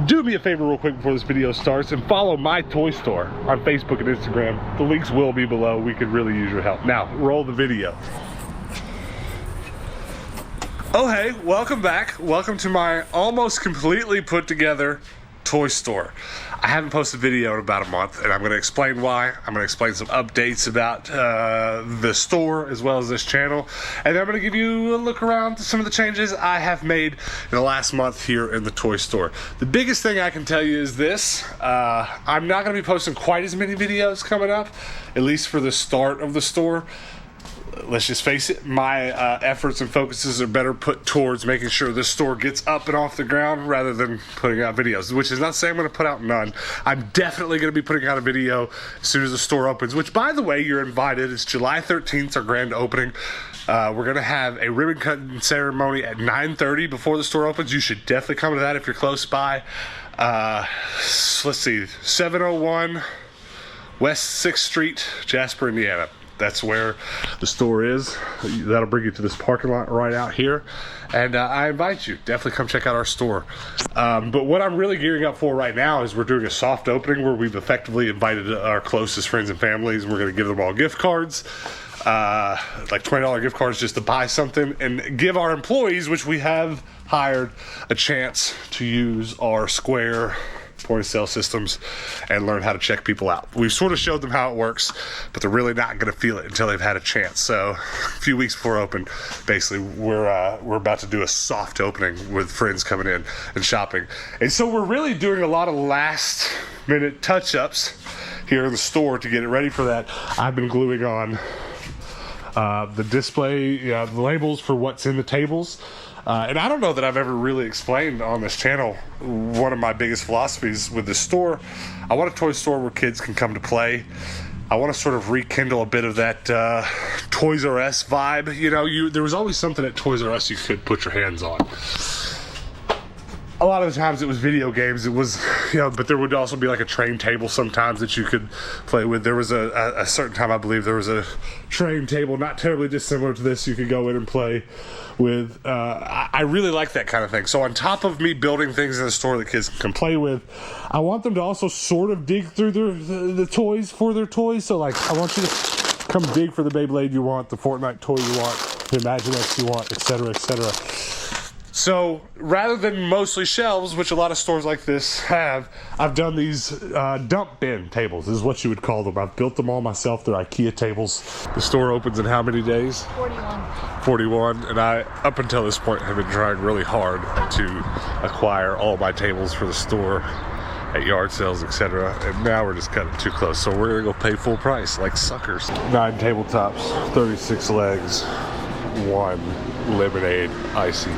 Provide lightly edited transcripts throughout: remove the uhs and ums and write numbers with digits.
do me a favor real quick before this video starts and follow my toy store on Facebook and Instagram. The links will be below. We could really use your help. Now, roll the video. Oh hey, welcome back. Welcome to my almost completely put together toy store. I haven't posted a video in about a month, and I'm going to explain why. I'm going to explain some updates about the store as well as this channel, and then I'm going to give you a look around to some of the changes I have made in the last month here in the toy store. The biggest thing I can tell you is this. I'm not going to be posting quite as many videos coming up, at least for the start of the store. Let's just face it, my efforts and focuses are better put towards making sure this store gets up and off the ground rather than putting out videos, which is not saying I'm going to put out none. I'm definitely going to be putting out a video as soon as the store opens, which, by the way, you're invited. It's July 13th, our grand opening. We're going to have a ribbon cutting ceremony at 9:30 before the store opens. You should definitely come to that if you're close by. Let's see, 701 West 6th Street, Jasper, Indiana. That's where the store is. That'll bring you to this parking lot right out here. And I invite you, definitely come check out our store. But what I'm really gearing up for right now is we're doing a soft opening where we've effectively invited our closest friends and families. We're going to give them all gift cards, like $20 gift cards just to buy something, and give our employees, which we have hired, a chance to use our Square point of sale systems and learn how to check people out. We've sort of showed them how it works, but they're really not going to feel it until they've had a chance. So a few weeks before open, basically we're about to do a soft opening with friends coming in and shopping. And so we're really doing a lot of last minute touch-ups here in the store to get it ready for that. I've been gluing on the display, the labels for what's in the tables. And I don't know that I've ever really explained on this channel one of my biggest philosophies with this store. I want a toy store where kids can come to play. I want to sort of rekindle a bit of that Toys R Us vibe. You know, there was always something at Toys R Us you could put your hands on. A lot of the times it was video games. It was, but there would also be like a train table sometimes that you could play with. There was a certain time, I believe, there was a train table not terribly dissimilar to this you could go in and play with. I really like that kind of thing. So on top of me building things in the store that kids can play with, I want them to also sort of dig through the toys for their toys. So like, I want you to come dig for the Beyblade you want, the Fortnite toy you want, the Imaginext you want, etc., etc. So rather than mostly shelves, which a lot of stores like this have, I've done these dump bin tables. This is what you would call them. I've built them all myself. They're IKEA tables. The store opens in how many days? 41. And I, up until this point, have been trying really hard to acquire all my tables for the store at yard sales, etc. And now we're just cutting too close. So we're gonna go pay full price like suckers. 9 tabletops, 36 legs, 1 lemonade icy.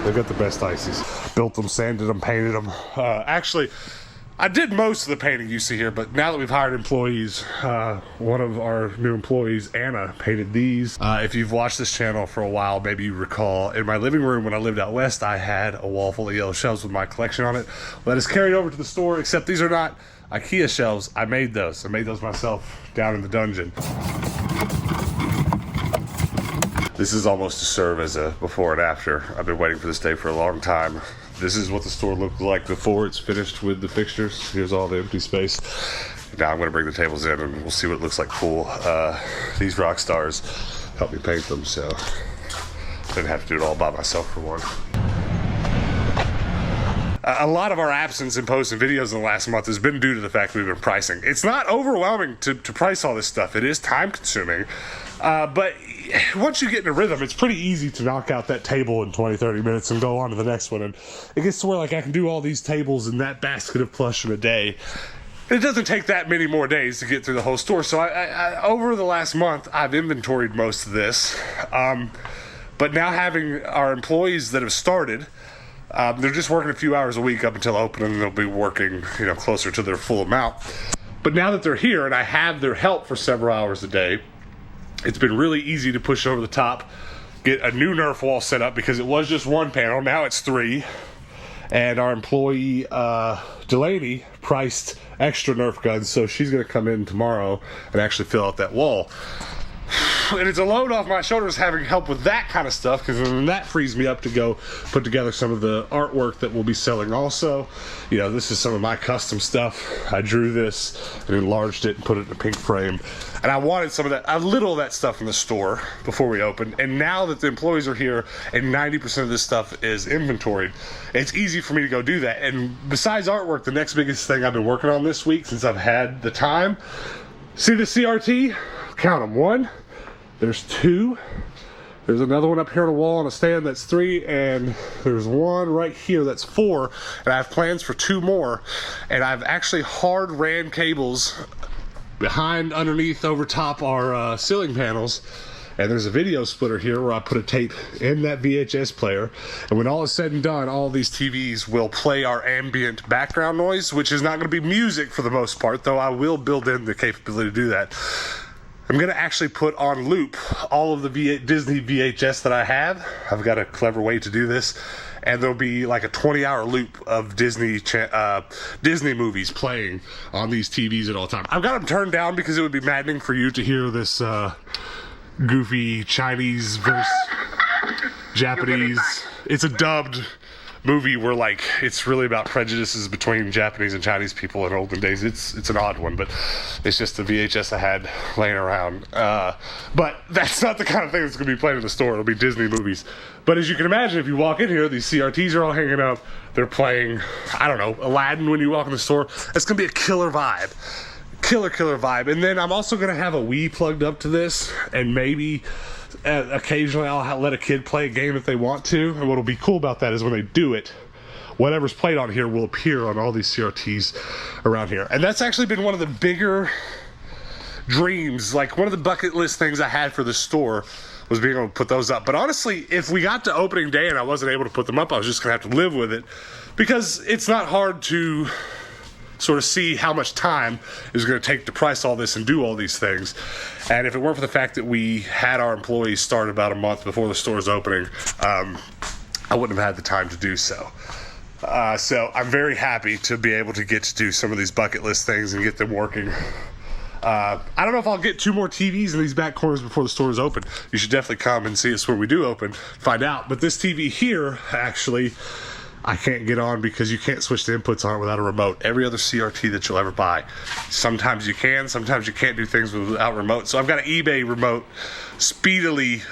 They've got the best ices. Built them, sanded them, painted them. Actually, I did most of the painting you see here, but now that we've hired employees, one of our new employees, Anna, painted these. If you've watched this channel for a while, maybe you recall in my living room when I lived out west, I had a wall full of yellow shelves with my collection on it. Well, that is carried over to the store, except these are not IKEA shelves. I made those. I made those myself down in the dungeon. This is almost to serve as a before and after. I've been waiting for this day for a long time. This is what the store looked like before it's finished with the fixtures. Here's all the empty space. Now I'm going to bring the tables in and we'll see what it looks like cool. These rock stars helped me paint them, so I didn't have to do it all by myself for one. A lot of our absence in posting videos in the last month has been due to the fact we've been pricing. It's not overwhelming to price all this stuff. It is time consuming, but once you get in a rhythm, it's pretty easy to knock out that table in 20-30 minutes and go on to the next one. And it gets to where like I can do all these tables in that basket of plush in a day. It doesn't take that many more days to get through the whole store. So I over the last month, I've inventoried most of this. But now having our employees that have started, they're just working a few hours a week up until opening, and they'll be working, closer to their full amount. But now that they're here and I have their help for several hours a day, it's been really easy to push over the top, get a new Nerf wall set up because it was just 1 panel. Now it's 3. And our employee, Delaney, priced extra Nerf guns, so she's going to come in tomorrow and actually fill out that wall. And it's a load off my shoulders having help with that kind of stuff, because then that frees me up to go put together some of the artwork that we'll be selling also. You know, this is some of my custom stuff. I drew this and enlarged it and put it in a pink frame. And I wanted some of that, a little of that stuff in the store before we opened. And now that the employees are here and 90% of this stuff is inventoried, it's easy for me to go do that. And besides artwork, the next biggest thing I've been working on this week, since I've had the time, see the CRT? Count them. 1, there's 2, there's another one up here on the wall on a stand, that's 3, and there's one right here, that's 4, and I have plans for 2 more. And I've actually hard ran cables behind, underneath, over top our ceiling panels. And there's a video splitter here where I put a tape in that VHS player, and when all is said and done, all these TVs will play our ambient background noise, which is not going to be music for the most part, though I will build in the capability to do that. I'm going to actually put on loop all of the Disney VHS that I have. I've got a clever way to do this, and there'll be like a 20-hour loop of Disney movies playing on these TVs at all times. I've got them turned down because it would be maddening for you to hear this goofy Chinese versus Japanese. It's a dubbed movie where, like, it's really about prejudices between Japanese and Chinese people in olden days. It's an odd one, but it's just the VHS I had laying around. But that's not the kind of thing that's going to be played in the store. It'll be Disney movies. But as you can imagine, if you walk in here, these CRTs are all hanging up. They're playing, I don't know, Aladdin when you walk in the store. That's going to be a killer vibe. Killer vibe. And then I'm also going to have a Wii plugged up to this, and maybe occasionally I'll let a kid play a game if they want to. And what'll be cool about that is when they do it, whatever's played on here will appear on all these CRTs around here. And that's actually been one of the bigger dreams, like one of the bucket list things I had for the store was being able to put those up. But honestly, if we got to opening day and I wasn't able to put them up, I was just gonna have to live with it, because it's not hard to sort of see how much time it was going to take to price all this and do all these things. And if it weren't for the fact that we had our employees start about a month before the store's opening, I wouldn't have had the time to do so. So I'm very happy to be able to get to do some of these bucket list things and get them working. I don't know if I'll get 2 more TVs in these back corners before the store is open. You should definitely come and see us when we do open, find out. But this TV here, actually, I can't get on because you can't switch the inputs on it without a remote. Every other CRT that you'll ever buy, sometimes you can, sometimes you can't do things without remote. So I've got an eBay remote speedily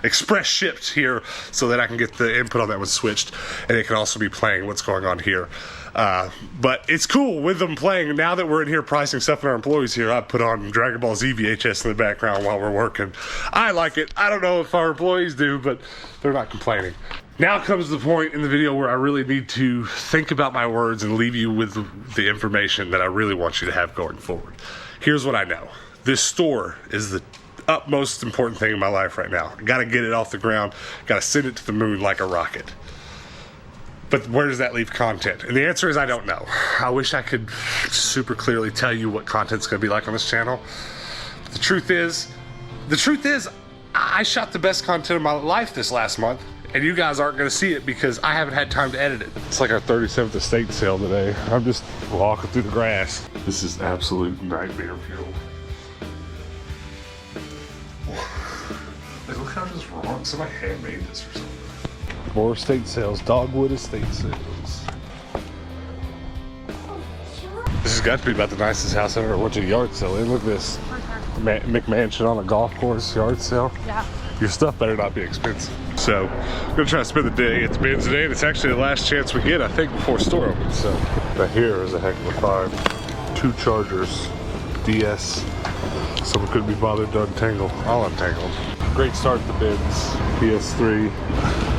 express shipped here so that I can get the input on that one switched, and it can also be playing what's going on here. But it's cool with them playing. Now that we're in here pricing stuff and our employees here, I put on Dragon Ball Z VHS in the background while we're working. I like it. I don't know if our employees do, but they're not complaining. Now comes the point in the video where I really need to think about my words and leave you with the information that I really want you to have going forward. Here's what I know. This store is the utmost important thing in my life right now. I gotta get it off the ground, gotta send it to the moon like a rocket. But where does that leave content? And the answer is I don't know. I wish I could super clearly tell you what content's gonna be like on this channel. But the truth is, I shot the best content of my life this last month, and you guys aren't gonna see it because I haven't had time to edit it. It's like our 37th estate sale today. I'm just walking through the grass. This is absolute nightmare fuel. Like, look how just wrong. Somebody handmade this or something. More estate sales, Dogwood estate sales. This has got to be about the nicest house I ever went to a yard sale in. Look at this. McMansion on a golf course yard sale. Yeah. Your stuff better not be expensive. So, I'm gonna try to spend the day at the bins today, and it's actually the last chance we get, I think, before store opens. So, but here is a heck of a find. 2 chargers, DS. Someone couldn't be bothered to untangle. I'll untangle them. Great start at the bins. PS3,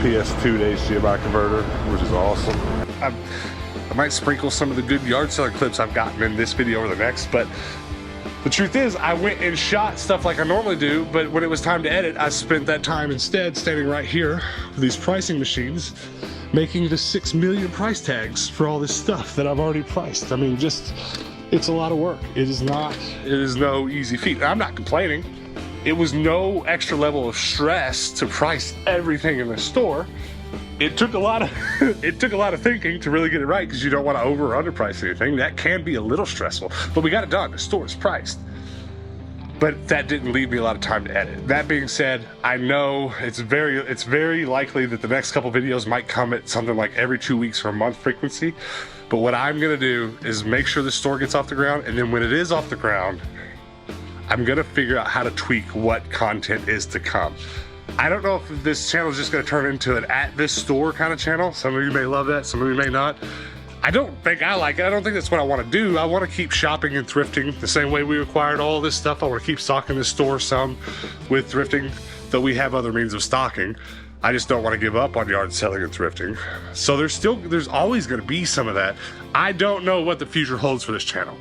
PS2 to HDMI converter, which is awesome. I might sprinkle some of the good yard selling clips I've gotten in this video or the next, but the truth is, I went and shot stuff like I normally do, but when it was time to edit, I spent that time instead standing right here with these pricing machines, making the 6 million price tags for all this stuff that I've already priced. I mean, just, it's a lot of work. It is no easy feat. I'm not complaining. It was no extra level of stress to price everything in the store. It took a lot of thinking to really get it right, because you don't want to over or underprice anything. That can be a little stressful, but we got it done. The store is priced. but that didn't leave me a lot of time to edit. That being said, I know it's very likely that the next couple videos might come at something like every 2 weeks or a month frequency. But what I'm gonna do is make sure the store gets off the ground, and then when it is off the ground, I'm gonna figure out how to tweak what content is to come. I don't know if this channel is just gonna turn into an at this store kind of channel. Some of you may love that, some of you may not. I don't think I like it. I don't think that's what I want to do. I want to keep shopping and thrifting the same way we acquired all this stuff. I want to keep stocking the store some with thrifting, though we have other means of stocking. I just don't want to give up on yard selling and thrifting. So there's always going to be some of that. I don't know what the future holds for this channel,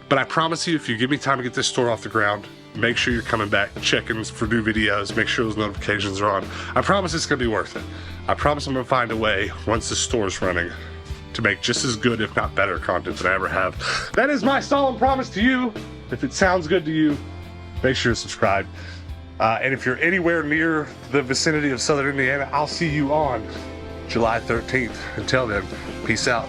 but I promise you, if you give me time to get this store off the ground, make sure you're coming back, checking for new videos, make sure those notifications are on. I promise it's going to be worth it. I promise I'm going to find a way, once the store's running, to make just as good, if not better, content than I ever have. That is my solemn promise to you. If it sounds good to you, make sure to subscribe. And if you're anywhere near the vicinity of Southern Indiana, I'll see you on July 13th. Until then, peace out.